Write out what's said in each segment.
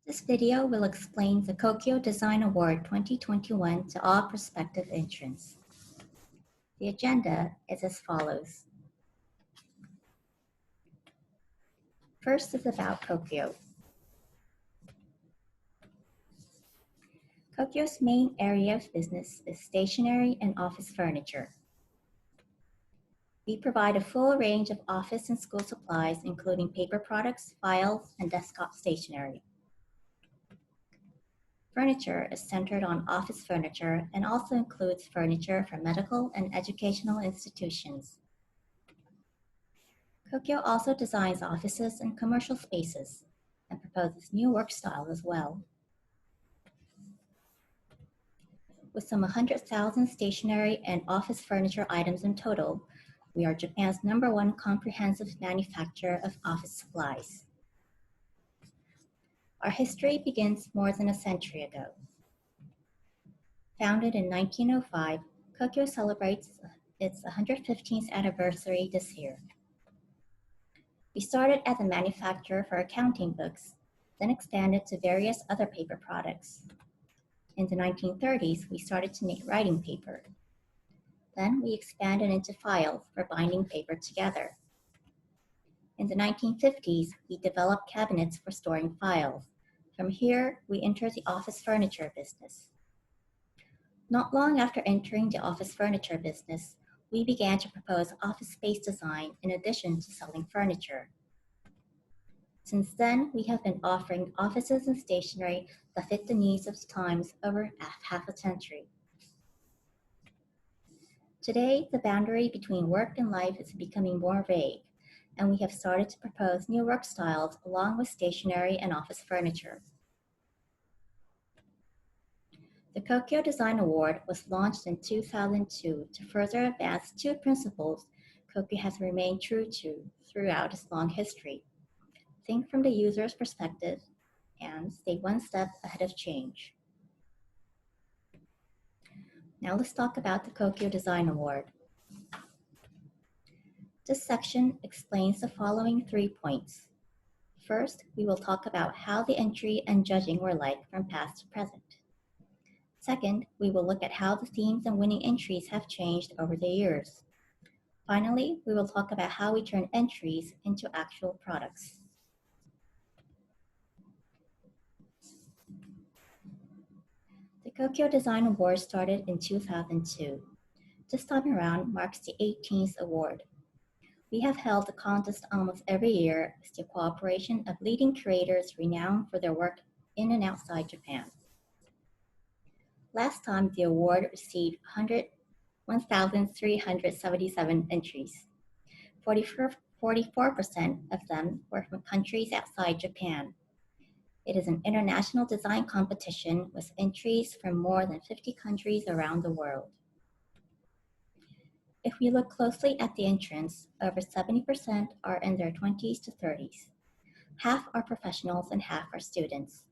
This video will explain the KOKUYO Design Award 2021 to all prospective entrants. The agenda is as follows. First is about KOKUYO. KOKUYO's main area of business is stationery and office furniture. We provide a full range of office and school supplies, including paper products, files, and desktop stationery. Furniture is centered on office furniture and also includes furniture for medical and educational institutions. KOKUYO also designs offices and commercial spaces and proposes new work styles as well. With some 100,000 stationery and office furniture items in total, we are Japan's #1 comprehensive manufacturer of office supplies. Our history begins more than a century ago. Founded in 1905, KOKUYO celebrates its 115th anniversary this year. We started as a manufacturer for accounting books, then expanded to various other paper products. In the 1930s, we started to make writing paper. Then we expanded into files for binding paper together. In the 1950s, we developed cabinets for storing files. From here, we entered the office furniture business. Not long after entering the office furniture business, we began to propose office space design in addition to selling furniture. Since then, we have been offering offices and stationery that fit the needs of the times over half a century. Today, the boundary between work and life is becoming more vague, and we have started to propose new work styles along with stationery and office furniture. The KOKUYO Design Award was launched in 2002 to further advance two principles KOKUYO has remained true to throughout its long history. Think from the user's perspective and stay one step ahead of change. Now let's talk about the KOKUYO Design Award. This section explains the following 3 points. First, we will talk about how the entry and judging were like from past to present. Second, we will look at how the themes and winning entries have changed over the years. Finally, we will talk about how we turn entries into actual products. The KOKUYO Design Award started in 2002. This time around marks the 18th award. We have held the contest almost every year with the cooperation of leading creators renowned for their work in and outside Japan. Last time, the award received 1,377 entries. 44% of them were from countries outside Japan. It is an international design competition with entries from more than 50 countries around the world. If we look closely at the entrants, over 70% are in their 20s to 30s. Half are professionals and half are students.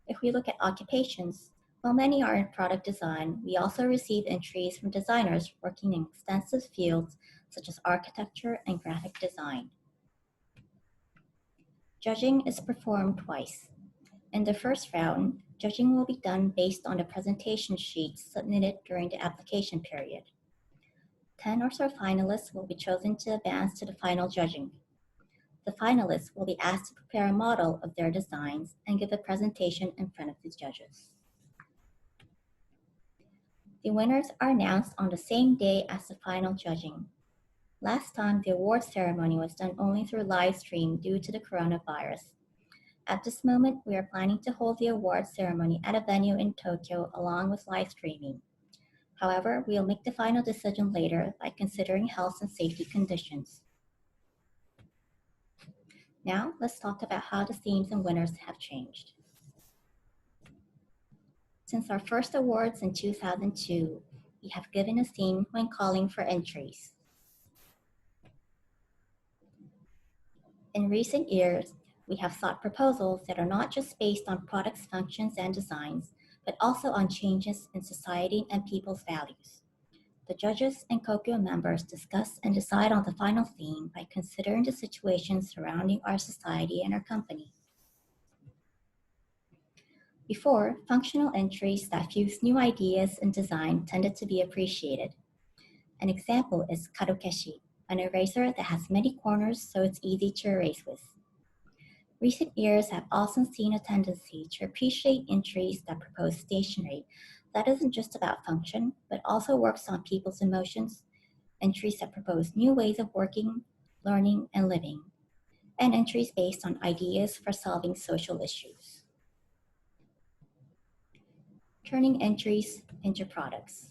If we look at occupations, while many are in product design, we also receive entries from designers working in extensive fields such as architecture and graphic design. Judging is performed twice. In the first round, judging will be done based on the presentation sheets submitted during the application period. 10 or so finalists will be chosen to advance to the final judging. The finalists will be asked to prepare a model of their designs and give a presentation in front of the judges. The winners are announced on the same day as the final judging. Last time, the award ceremony was done only through live stream due to the coronavirus. At this moment, we are planning to hold the award ceremony at a venue in Tokyo along with live streaming. However, we will make the final decision later by considering health and safety conditions. Now, let's talk about how the themes and winners have changed. Since our first awards in 2002, we have given a theme when calling for entries. In recent years, we have sought proposals that are not just based on products, functions, and designs, but also on changes in society and people's values. The judges and KOKUYO members discuss and decide on the final theme by considering the situation surrounding our society and our company. Before, functional entries that fuse new ideas and design tended to be appreciated. An example is kadokeshi, an eraser that has many corners so it's easy to erase with. Recent years have also seen a tendency to appreciate entries that propose stationery that isn't just about function, but also works on people's emotions, entries that propose new ways of working, learning, and living, and entries based on ideas for solving social issues. Turning entries into products.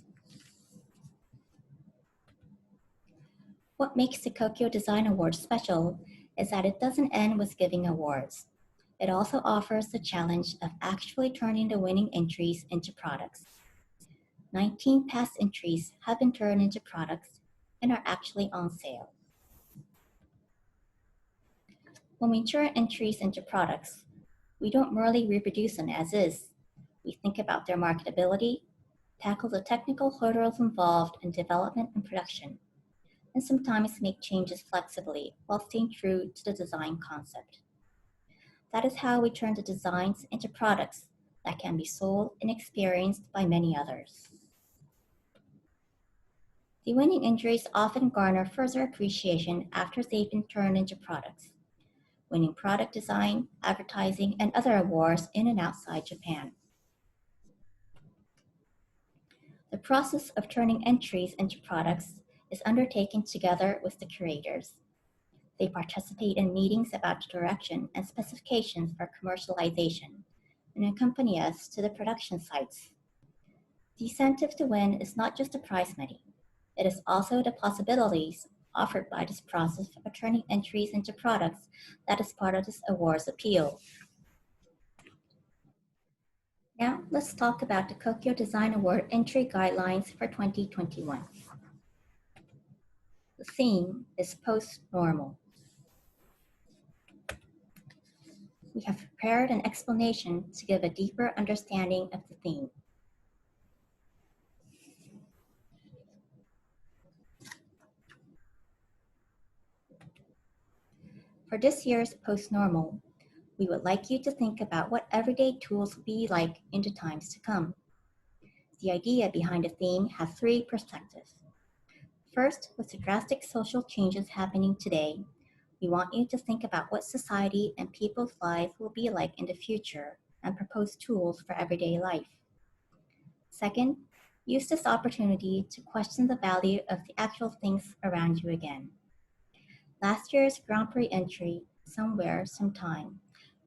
What makes the KOKUYO Design Award special is that it doesn't end with giving awards. It also offers the challenge of actually turning the winning entries into products. 19 past entries have been turned into products and are actually on sale. When we turn entries into products, we don't merely reproduce them as is. We think about their marketability, tackle the technical hurdles involved in development and production, and sometimes make changes flexibly while staying true to the design concept. That is how we turn the designs into products that can be sold and experienced by many others. The winning entries often garner further appreciation after they've been turned into products, winning product design, advertising, and other awards in and outside Japan. The process of turning entries into products is undertaken together with the curators. They participate in meetings about the direction and specifications for commercialization and accompany us to the production sites. The incentive to win is not just the prize money. It is also the possibilities offered by this process of turning entries into products that is part of this award's appeal. Now, let's talk about the KOKUYO Design Award entry guidelines for 2021. The theme is post-normal. We have prepared an explanation to give a deeper understanding of the theme. For this year's post-normal, we would like you to think about what everyday tools will be like in the times to come. The idea behind the theme has three perspectives. First, with the drastic social changes happening today, we want you to think about what society and people's lives will be like in the future and propose tools for everyday life. Second, use this opportunity to question the value of the actual things around you again. Last year's Grand Prix entry, Somewhere, Sometime,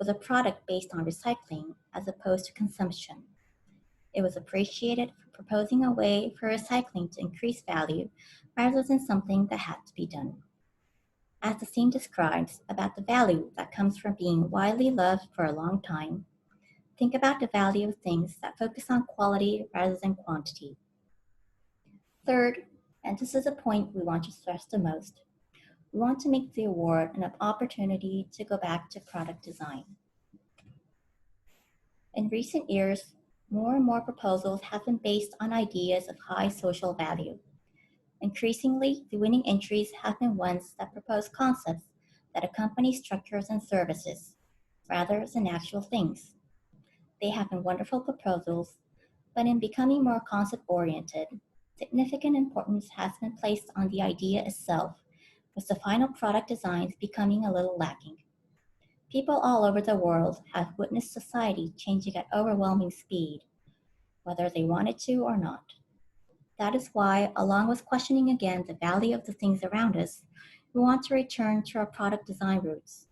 was a product based on recycling as opposed to consumption. It was appreciated for proposing a way for recycling to increase value rather than something that had to be done. As the theme describes about the value that comes from being widely loved for a long time, think about the value of things that focus on quality rather than quantity. Third, and this is a point we want to stress the most, we want to make the award an opportunity to go back to product design. In recent years, more and more proposals have been based on ideas of high social value. Increasingly, the winning entries have been ones that propose concepts that accompany structures and services, rather than actual things. They have been wonderful proposals, but in becoming more concept-oriented, significant importance has been placed on the idea itself, with the final product designs becoming a little lacking. People all over the world have witnessed society changing at overwhelming speed, whether they wanted to or not. That is why, along with questioning again the value of the things around us, we want to return to our product design roots.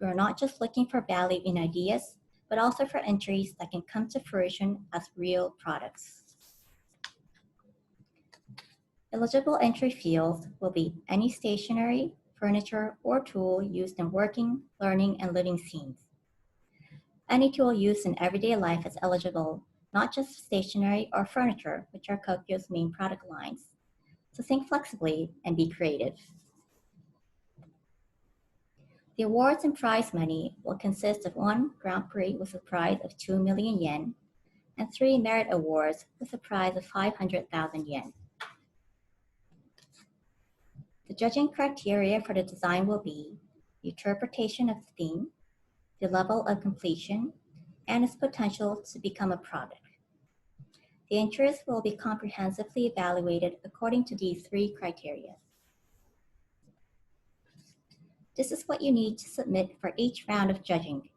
We are not just looking for value in ideas, but also for entries that can come to fruition as real products. Eligible entry fields will be any stationery, furniture, or tool used in working, learning, and living scenes. Any tool used in everyday life is eligible, not just stationery or furniture, which are KOKUYO's main product lines. So think flexibly and be creative. The awards and prize money will consist of one Grand Prix with a prize of 2 million yen and 3 merit awards with a prize of 500,000 yen. The judging criteria for the design will be the interpretation of the theme, the level of completion, and its potential to become a product. The entries will be comprehensively evaluated according to these 3 criteria. This is what you need to submit for each round of judging.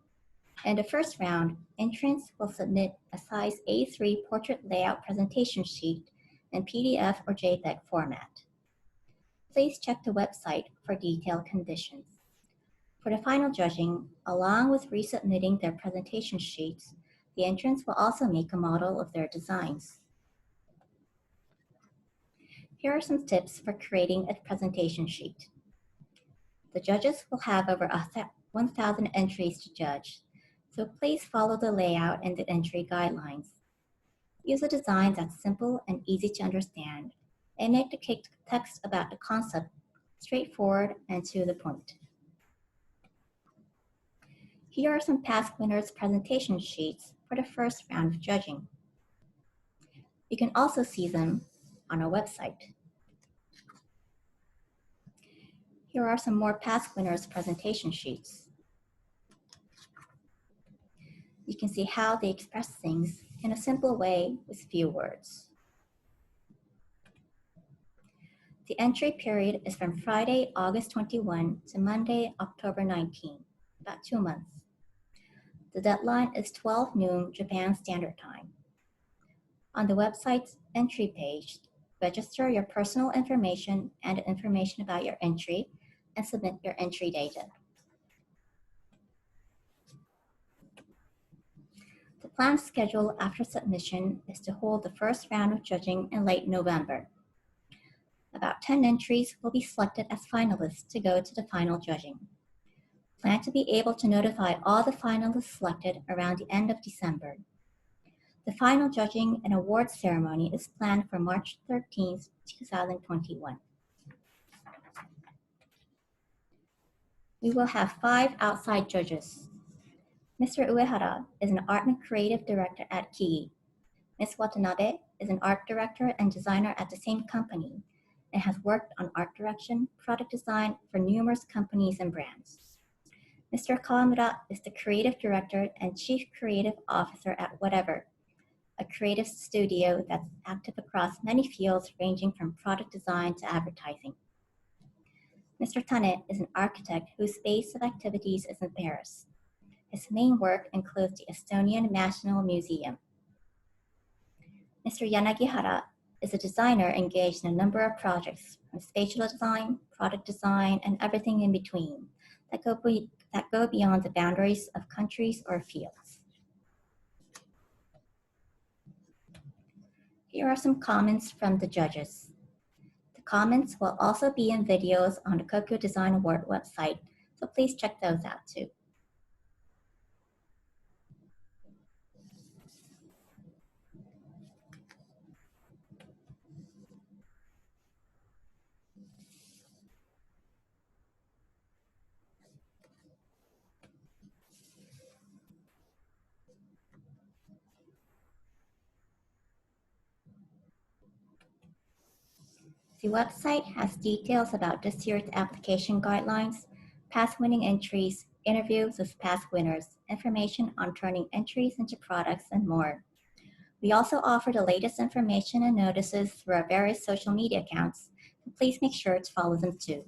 In the first round, entrants will submit a size A3 portrait layout presentation sheet in PDF or JPEG format. Please check the website for detailed conditions. For the final judging, along with resubmitting their presentation sheets, the entrants will also make a model of their designs. Here are some tips for creating a presentation sheet. The judges will have over 1,000 entries to judge, so please follow the layout and the entry guidelines. Use a design that's simple and easy to understand, and make the text about the concept straightforward and to the point. Here are some past winners' presentation sheets for the first round of judging. You can also see them on our website. Here are some more past winners' presentation sheets. You can see how they express things in a simple way with few words. The entry period is from Friday, August 21 to Monday, October 19, about 2 months. The deadline is 12 noon Japan Standard Time. On the website's entry page, register your personal information and information about your entry and submit your entry data. The planned schedule after submission is to hold the first round of judging in late November. About 10 entries will be selected as finalists to go to the final judging. Plan to be able to notify all the finalists selected around the end of December. The final judging and awards ceremony is planned for March 13, 2021. We will have 5 outside judges. Mr. Uehara is an art and creative director at KIGI. Ms. Watanabe is an art director and designer at the same company and has worked on art direction, product design for numerous companies and brands. Mr. Kawamura is the creative director and chief creative officer at Whatever, a creative studio that's active across many fields ranging from product design to advertising. Mr. Tane is an architect whose base of activities is in Paris. His main work includes the Estonian National Museum. Mr. Yanagihara is a designer engaged in a number of projects, from spatial design, product design, and everything in between that go beyond the boundaries of countries or fields. Here are some comments from the judges. The comments will also be in videos on the KOKUYO Design Award website, so please check those out too. The website has details about this year's application guidelines, past winning entries, interviews with past winners, information on turning entries into products, and more. We also offer the latest information and notices through our various social media accounts, and please make sure to follow them too.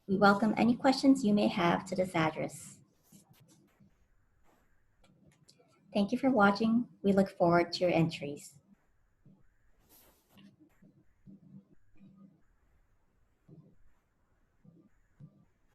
We welcome any questions you may have to this address. Thank you for watching. We look forward to your entries.